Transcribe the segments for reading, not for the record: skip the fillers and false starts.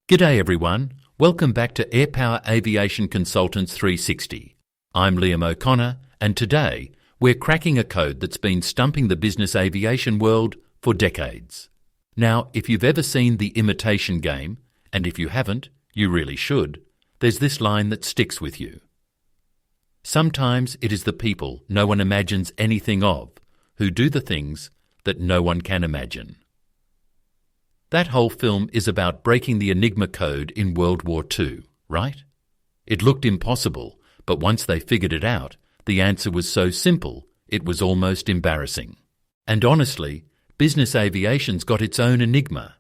G'day everyone, welcome back to AirPower Aviation Consultants 360. I'm Liam O'Connor and today we're cracking a code that's been stumping the business aviation world for decades. Now, if you've ever seen The Imitation Game, and if you haven't, you really should, there's this line that sticks with you. Sometimes it is the people no one imagines anything of who do the things that no one can imagine. That whole film is about breaking the Enigma code in World War II, right? It looked impossible, but once they figured it out, the answer was so simple, it was almost embarrassing. And honestly, business aviation's got its own enigma.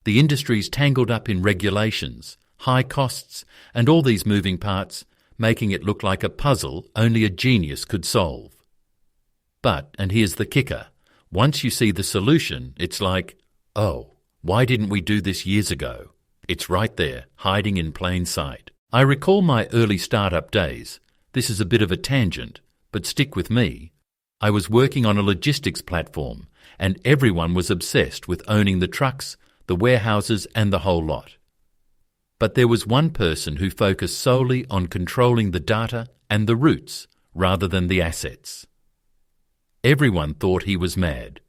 The industry's tangled up in regulations, high costs, and all these moving parts, making it look like a puzzle only a genius could solve. But, and here's the kicker, once you see the solution, it's like, oh, why didn't we do this years ago? It's right there, hiding in plain sight. I recall my early startup days. This is a bit of a tangent, but stick with me. I was working on a logistics platform, and everyone was obsessed with owning the trucks, the warehouses, and the whole lot. But there was one person who focused solely on controlling the data and the routes, rather than the assets. Everyone thought he was mad.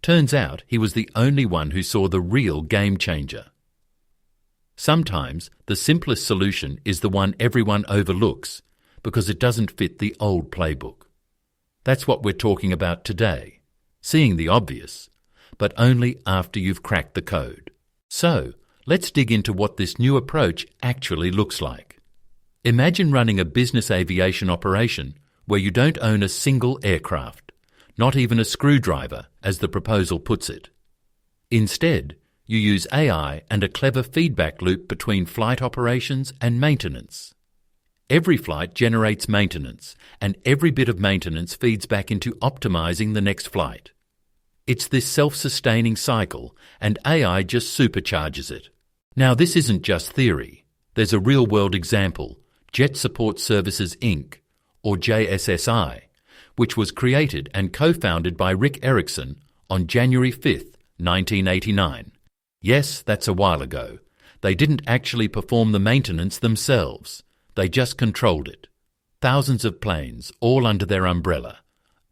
Turns out he was the only one who saw the real game changer. Sometimes the simplest solution is the one everyone overlooks because it doesn't fit the old playbook. That's what we're talking about today, seeing the obvious, but only after you've cracked the code. So, let's dig into what this new approach actually looks like. Imagine running a business aviation operation where you don't own a single aircraft. Not even a screwdriver, as the proposal puts it. Instead, you use AI and a clever feedback loop between flight operations and maintenance. Every flight generates maintenance, and every bit of maintenance feeds back into optimizing the next flight. It's this self-sustaining cycle, and AI just supercharges it. Now, this isn't just theory. There's a real-world example, Jet Support Services Inc., or JSSI, which was created and co-founded by Rick Erickson on January 5th, 1989. Yes, that's a while ago. They didn't actually perform the maintenance themselves. They just controlled it. Thousands of planes, all under their umbrella.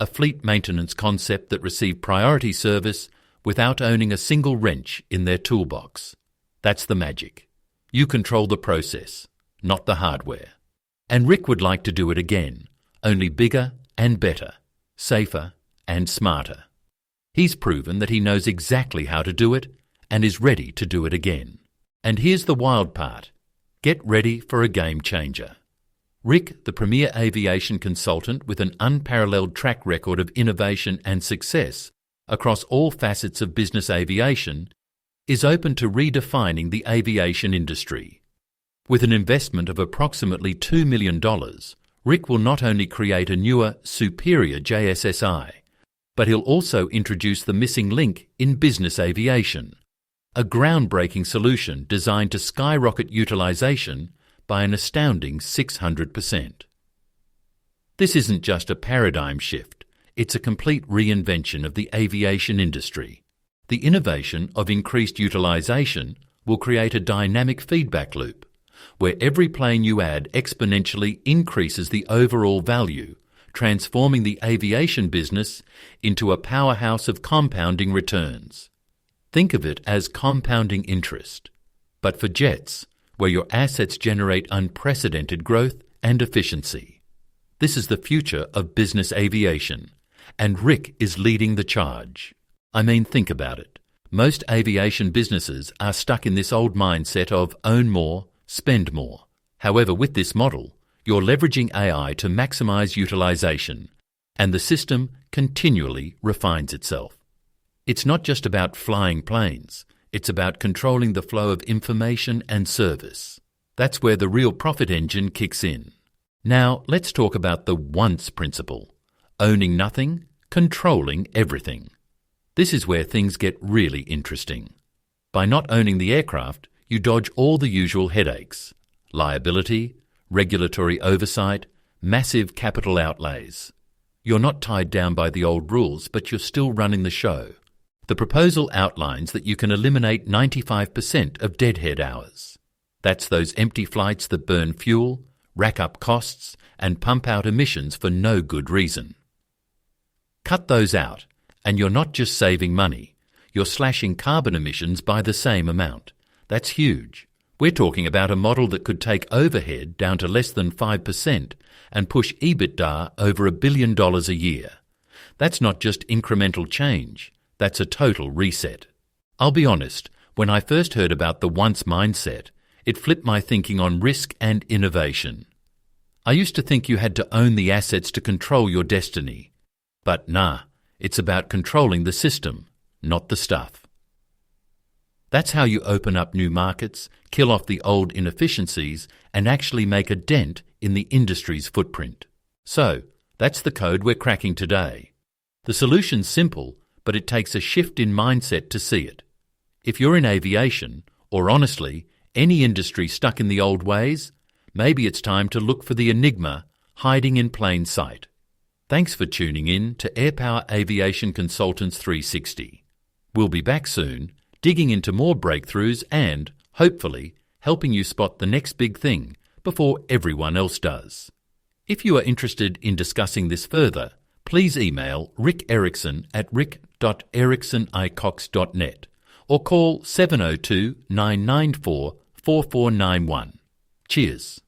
A fleet maintenance concept that received priority service without owning a single wrench in their toolbox. That's the magic. You control the process, not the hardware. And Rick would like to do it again, only bigger and better, safer and smarter. He's proven that he knows exactly how to do it and is ready to do it again. And here's the wild part. Get ready for a game changer. Rick, the premier aviation consultant with an unparalleled track record of innovation and success across all facets of business aviation, is open to redefining the aviation industry. With an investment of approximately $2 million, Rick will not only create a newer, superior JSSI, but he'll also introduce the missing link in business aviation, a groundbreaking solution designed to skyrocket utilization by an astounding 600%. This isn't just a paradigm shift, it's a complete reinvention of the aviation industry. The innovation of increased utilization will create a dynamic feedback loop, where every plane you add exponentially increases the overall value, transforming the aviation business into a powerhouse of compounding returns. Think of it as compounding interest, but for jets, where your assets generate unprecedented growth and efficiency. This is the future of business aviation, and Rick is leading the charge. I mean, think about it. Most aviation businesses are stuck in this old mindset of own more, spend more. However, with this model, you're leveraging AI to maximize utilization, and the system continually refines itself. It's not just about flying planes, it's about controlling the flow of information and service. That's where the real profit engine kicks in. Now, let's talk about the once principle. Owning nothing, controlling everything. This is where things get really interesting. By not owning the aircraft, you dodge all the usual headaches: liability, regulatory oversight, massive capital outlays. You're not tied down by the old rules, but you're still running the show. The proposal outlines that you can eliminate 95% of deadhead hours. That's those empty flights that burn fuel, rack up costs, and pump out emissions for no good reason. Cut those out, and you're not just saving money, you're slashing carbon emissions by the same amount. That's huge. We're talking about a model that could take overhead down to less than 5% and push EBITDA over $1 billion a year. That's not just incremental change, that's a total reset. I'll be honest, when I first heard about the once mindset, it flipped my thinking on risk and innovation. I used to think you had to own the assets to control your destiny. But nah, it's about controlling the system, not the stuff. That's how you open up new markets, kill off the old inefficiencies, and actually make a dent in the industry's footprint. So, that's the code we're cracking today. The solution's simple, but it takes a shift in mindset to see it. If you're in aviation, or honestly, any industry stuck in the old ways, maybe it's time to look for the enigma hiding in plain sight. Thanks for tuning in to AirPower Aviation Consultants 360. We'll be back soon, digging into more breakthroughs and, hopefully, helping you spot the next big thing before everyone else does. If you are interested in discussing this further, please email Rick Erickson at rick.ericksonicox.net or call 702 994 4491. Cheers.